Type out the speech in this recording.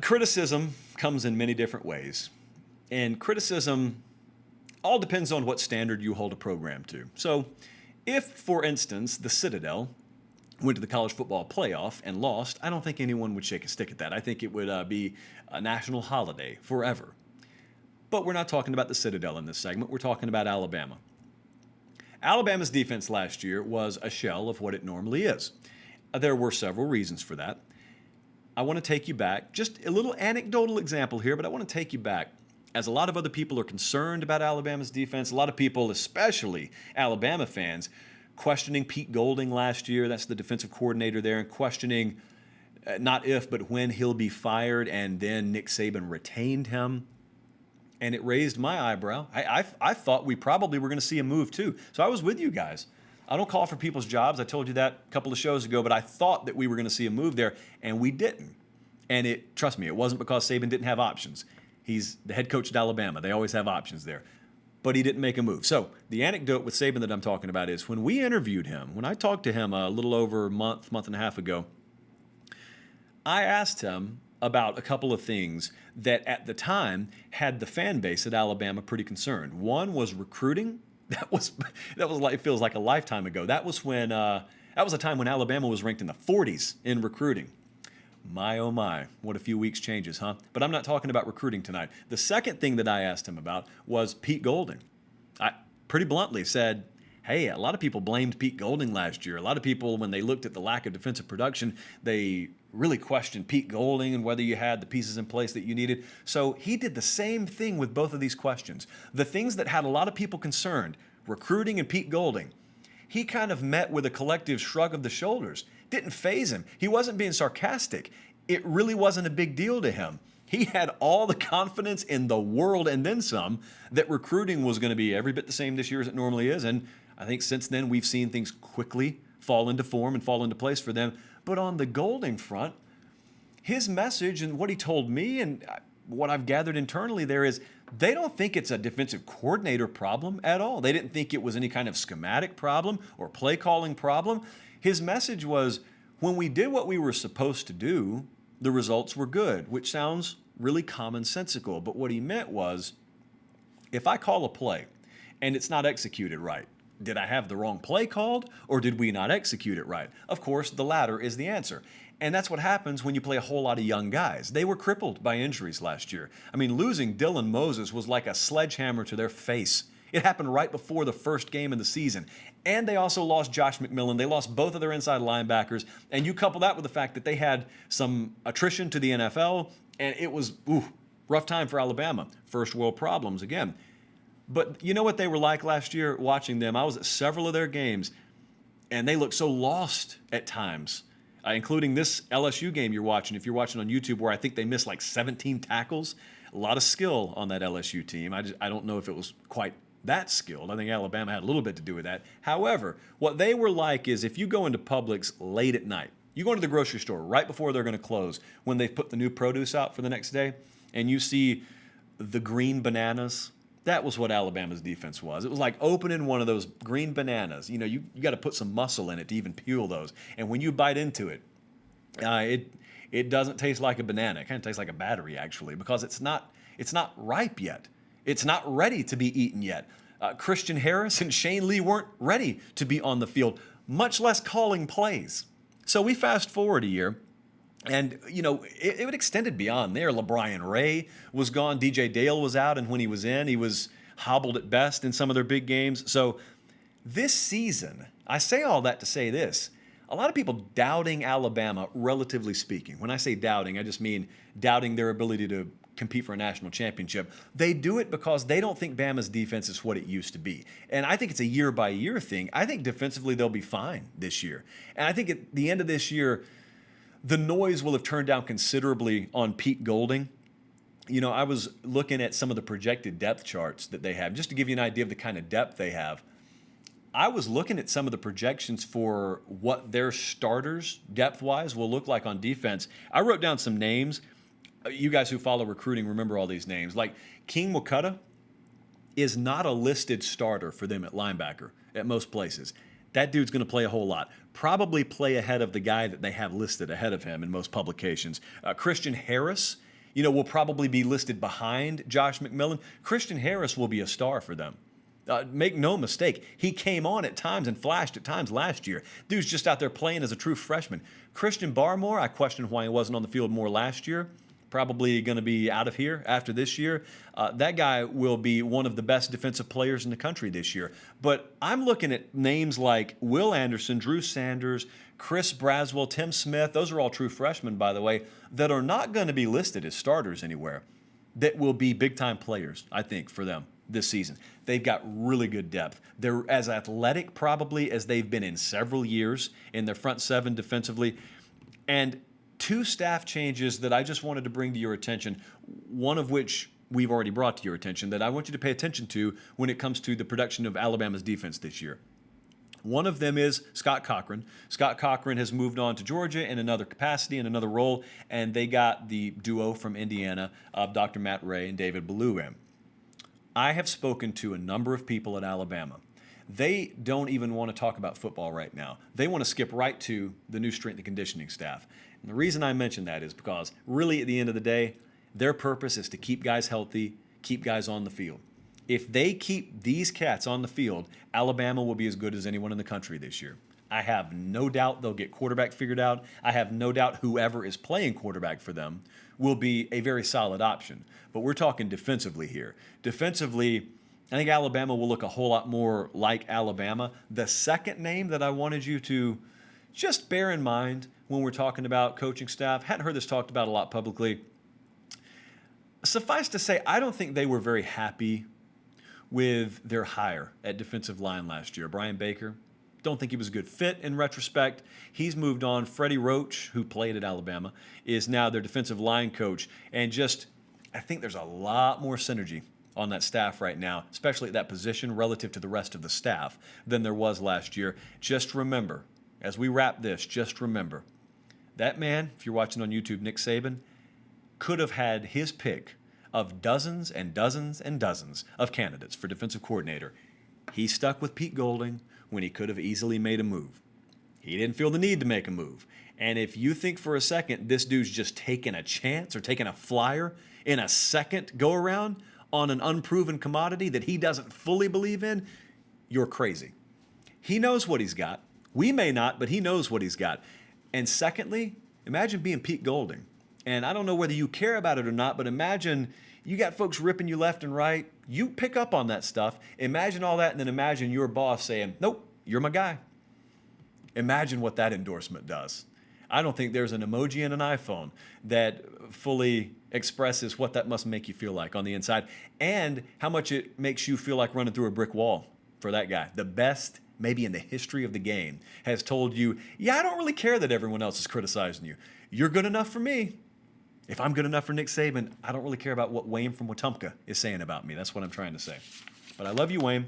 Criticism comes in many different ways. And criticism all depends on what standard you hold a program to. So if, for instance, the Citadel went to the college football playoff and lost, I don't think anyone would shake a stick at that. I think it would be a national holiday forever. But we're not talking about the Citadel in this segment. We're talking about Alabama. Alabama's defense last year was a shell of what it normally is. There were several reasons for that. I want to take you back, just a little anecdotal example here, but I want to take you back. As a lot of other people are concerned about Alabama's defense, a lot of people, especially Alabama fans, questioning Pete Golding last year, that's the defensive coordinator there, and questioning not if, but when he'll be fired, and then Nick Saban retained him. And it raised my eyebrow. I thought we probably were going to see a move too. So I was with you guys. I don't call for people's jobs. I told you that a couple of shows ago, but I thought that we were going to see a move there, and we didn't. And trust me, it wasn't because Saban didn't have options. He's the head coach at Alabama. They always have options there. But he didn't make a move. So the anecdote with Saban that I'm talking about is when we interviewed him, when I talked to him a little over a month and a half ago, I asked him about a couple of things that at the time had the fan base at Alabama pretty concerned. One was recruiting. That was like, it feels like a lifetime ago. That was a time when Alabama was ranked in the 40s in recruiting. My, oh my, what a few weeks changes, huh? But I'm not talking about recruiting tonight. The second thing that I asked him about was Pete Golding. I pretty bluntly said, hey, a lot of people blamed Pete Golding last year. A lot of people, when they looked at the lack of defensive production, they really questioned Pete Golding and whether you had the pieces in place that you needed. So he did the same thing with both of these questions. The things that had a lot of people concerned, recruiting and Pete Golding, he kind of met with a collective shrug of the shoulders. Didn't faze him. He wasn't being sarcastic. It really wasn't a big deal to him. He had all the confidence in the world and then some that recruiting was going to be every bit the same this year as it normally is. And I think since then we've seen things quickly fall into form and fall into place for them. But on the Golding front, his message and what he told me and what I've gathered internally there is they don't think it's a defensive coordinator problem at all. They didn't think it was any kind of schematic problem or play calling problem. His message was when we did what we were supposed to do, the results were good, which sounds really commonsensical. But what he meant was if I call a play and it's not executed right, did I have the wrong play called or did we not execute it right? Of course, the latter is the answer. And that's what happens when you play a whole lot of young guys. They were crippled by injuries last year. I mean, losing Dylan Moses was like a sledgehammer to their face. It happened right before the first game of the season. And they also lost Josh McMillan. They lost both of their inside linebackers. And you couple that with the fact that they had some attrition to the NFL, and it was, rough time for Alabama. First world problems again. But you know what they were like last year watching them? I was at several of their games, and they looked so lost at times, including this LSU game you're watching. If you're watching on YouTube, where I think they missed like 17 tackles, a lot of skill on that LSU team. I don't know if it was quite that skilled. I think Alabama had a little bit to do with that. However, what they were like is if you go into Publix late at night, you go into the grocery store right before they're going to close, when they've put the new produce out for the next day, and you see the green bananas. That was what Alabama's defense was. It was like opening one of those green bananas. You know, you got to put some muscle in it to even peel those. And when you bite into it, it doesn't taste like a banana. It kind of tastes like a battery, actually, because it's not ripe yet. It's not ready to be eaten yet. Christian Harris and Shane Lee weren't ready to be on the field, much less calling plays. So we fast forward a year. And, you know, it extended beyond there. LeBrian Ray was gone. DJ Dale was out. And when he was in, he was hobbled at best in some of their big games. So this season, I say all that to say this. A lot of people doubting Alabama, relatively speaking. When I say doubting, I just mean doubting their ability to compete for a national championship. They do it because they don't think Bama's defense is what it used to be. And I think it's a year-by-year thing. I think defensively they'll be fine this year. And I think at the end of this year, the noise will have turned down considerably on Pete Golding. You know, I was looking at some of the projected depth charts that they have, just to give you an idea of the kind of depth they have. I was looking at some of the projections for what their starters, depth-wise, will look like on defense. I wrote down some names. You guys who follow recruiting remember all these names. Like King Wakutta is not a listed starter for them at linebacker at most places. That dude's going to play a whole lot. Probably play ahead of the guy that they have listed ahead of him in most publications. Christian Harris will probably be listed behind Josh McMillan. Christian Harris will be a star for them. Make no mistake, he came on at times and flashed at times last year. Dude's just out there playing as a true freshman. Christian Barmore, I question why he wasn't on the field more last year. Probably going to be out of here after this year. That guy will be one of the best defensive players in the country this year. But I'm looking at names like Will Anderson, Drew Sanders, Chris Braswell, Tim Smith. Those are all true freshmen, by the way, that are not going to be listed as starters anywhere. That will be big-time players, I think, for them this season. They've got really good depth. They're as athletic probably as they've been in several years in their front seven defensively. And two staff changes that I just wanted to bring to your attention, one of which we've already brought to your attention, that I want you to pay attention to when it comes to the production of Alabama's defense this year. One of them is Scott Cochran. Scott Cochran has moved on to Georgia in another capacity, in another role, and they got the duo from Indiana of Dr. Matt Ray and David Ballou in. I have spoken to a number of people at Alabama. They don't even want to talk about football right now. They want to skip right to the new strength and conditioning staff. And the reason I mention that is because really at the end of the day, their purpose is to keep guys healthy, keep guys on the field. If they keep these cats on the field, Alabama will be as good as anyone in the country this year. I have no doubt they'll get quarterback figured out. I have no doubt whoever is playing quarterback for them will be a very solid option. But we're talking defensively here. Defensively, I think Alabama will look a whole lot more like Alabama. The second name that I wanted you to just bear in mind when we're talking about coaching staff, hadn't heard this talked about a lot publicly. Suffice to say, I don't think they were very happy with their hire at defensive line last year. Brian Baker, don't think he was a good fit in retrospect. He's moved on. Freddie Roach, who played at Alabama, is now their defensive line coach. And just, I think there's a lot more synergy on that staff right now, especially at that position relative to the rest of the staff than there was last year. Just remember, as we wrap this, just remember, that man, if you're watching on YouTube, Nick Saban, could have had his pick of dozens and dozens and dozens of candidates for defensive coordinator. He stuck with Pete Golding when he could have easily made a move. He didn't feel the need to make a move. And if you think for a second this dude's just taking a chance or taking a flyer in a second go-around on an unproven commodity that he doesn't fully believe in, you're crazy. He knows what he's got. We may not, but he knows what he's got. And secondly, imagine being Pete Golding. And I don't know whether you care about it or not, but imagine you got folks ripping you left and right. You pick up on that stuff. Imagine all that, and then imagine your boss saying, nope, you're my guy. Imagine what that endorsement does. I don't think there's an emoji in an iPhone that fully expresses what that must make you feel like on the inside and how much it makes you feel like running through a brick wall for that guy. The best maybe in the history of the game has told you, yeah, I don't really care that everyone else is criticizing you. You're good enough for me. If I'm good enough for Nick Saban, I don't really care about what Wayne from Wetumpka is saying about me. That's what I'm trying to say. But I love you, Wayne.